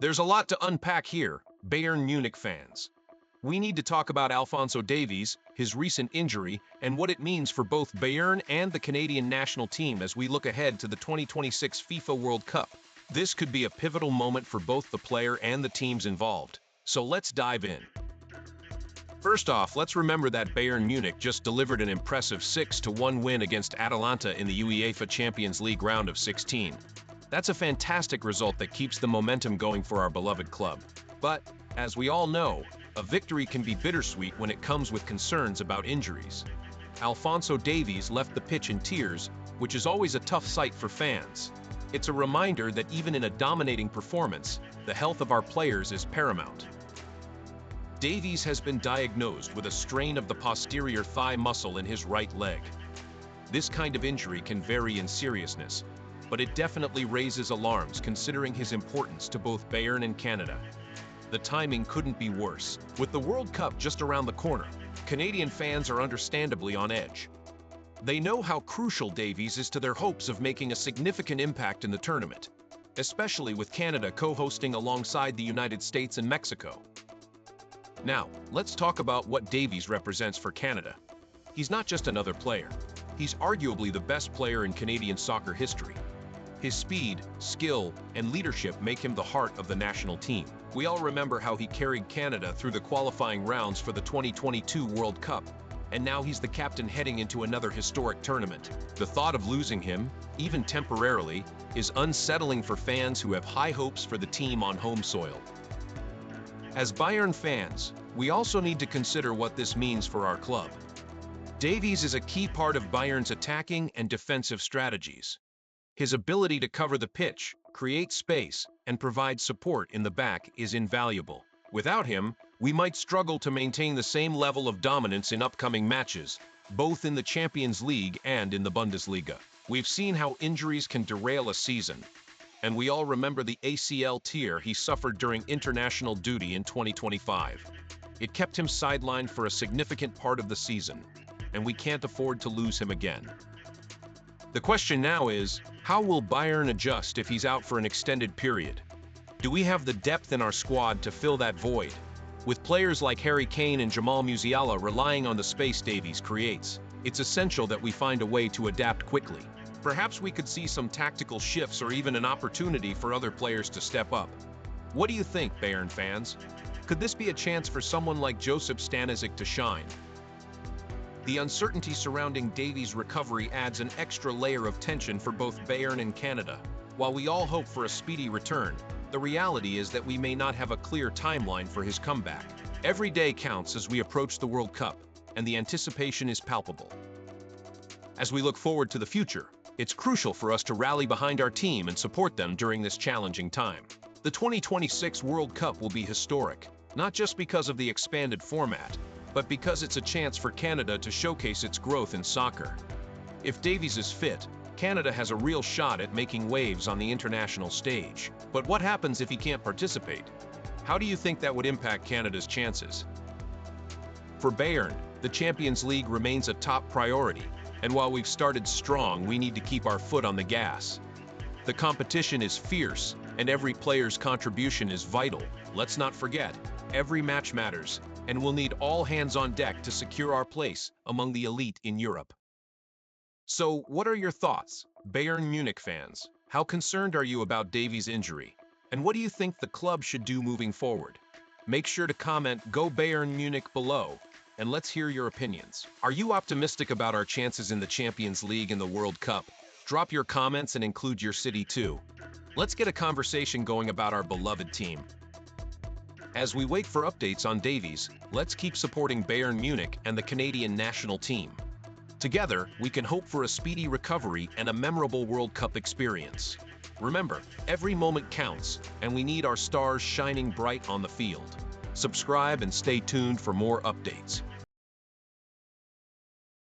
There's a lot to unpack here, Bayern Munich fans. We need to talk about Alphonso Davies, his recent injury, and what it means for both Bayern and the Canadian national team as we look ahead to the 2026 FIFA World Cup. This could be a pivotal moment for both the player and the teams involved. So let's dive in. First off, let's remember that Bayern Munich just delivered an impressive 6-1 win against Atalanta in the UEFA Champions League round of 16. That's a fantastic result that keeps the momentum going for our beloved club. But, as we all know, a victory can be bittersweet when it comes with concerns about injuries. Alphonso Davies left the pitch in tears, which is always a tough sight for fans. It's a reminder that even in a dominating performance, the health of our players is paramount. Davies has been diagnosed with a strain of the posterior thigh muscle in his right leg. This kind of injury can vary in seriousness, but it definitely raises alarms considering his importance to both Bayern and Canada. The timing couldn't be worse. With the World Cup just around the corner, Canadian fans are understandably on edge. They know how crucial Davies is to their hopes of making a significant impact in the tournament, especially with Canada co-hosting alongside the United States and Mexico. Now, let's talk about what Davies represents for Canada. He's not just another player. He's arguably the best player in Canadian soccer history. His speed, skill, and leadership make him the heart of the national team. We all remember how he carried Canada through the qualifying rounds for the 2022 World Cup, and now he's the captain heading into another historic tournament. The thought of losing him, even temporarily, is unsettling for fans who have high hopes for the team on home soil. As Bayern fans, we also need to consider what this means for our club. Davies is a key part of Bayern's attacking and defensive strategies. His ability to cover the pitch, create space, and provide support in the back is invaluable. Without him, we might struggle to maintain the same level of dominance in upcoming matches, both in the Champions League and in the Bundesliga. We've seen how injuries can derail a season, and we all remember the ACL tear he suffered during international duty in 2025. It kept him sidelined for a significant part of the season, and we can't afford to lose him again. The question now is, how will Bayern adjust if he's out for an extended period? Do we have the depth in our squad to fill that void? With players like Harry Kane and Jamal Musiala relying on the space Davies creates, it's essential that we find a way to adapt quickly. Perhaps we could see some tactical shifts or even an opportunity for other players to step up. What do you think, Bayern fans? Could this be a chance for someone like Josip Stanisic to shine? The uncertainty surrounding Davies' recovery adds an extra layer of tension for both Bayern and Canada. While we all hope for a speedy return, the reality is that we may not have a clear timeline for his comeback. Every day counts as we approach the World Cup, and the anticipation is palpable. As we look forward to the future, it's crucial for us to rally behind our team and support them during this challenging time. The 2026 World Cup will be historic, not just because of the expanded format, but because it's a chance for Canada to showcase its growth in soccer. If Davies is fit, Canada has a real shot at making waves on the international stage. But what happens if he can't participate? How do you think that would impact Canada's chances? For Bayern, the Champions League remains a top priority, and while we've started strong, we need to keep our foot on the gas. The competition is fierce, and every player's contribution is vital. Let's not forget, every match matters, and we'll need all hands on deck to secure our place among the elite in Europe. So, what are your thoughts, Bayern Munich fans? How concerned are you about Davies' injury? And what do you think the club should do moving forward? Make sure to comment "Go Bayern Munich" below, and let's hear your opinions. Are you optimistic about our chances in the Champions League and the World Cup? Drop your comments and include your city too. Let's get a conversation going about our beloved team. As we wait for updates on Davies, let's keep supporting Bayern Munich and the Canadian national team. Together, we can hope for a speedy recovery and a memorable World Cup experience. Remember, every moment counts, and we need our stars shining bright on the field. Subscribe and stay tuned for more updates.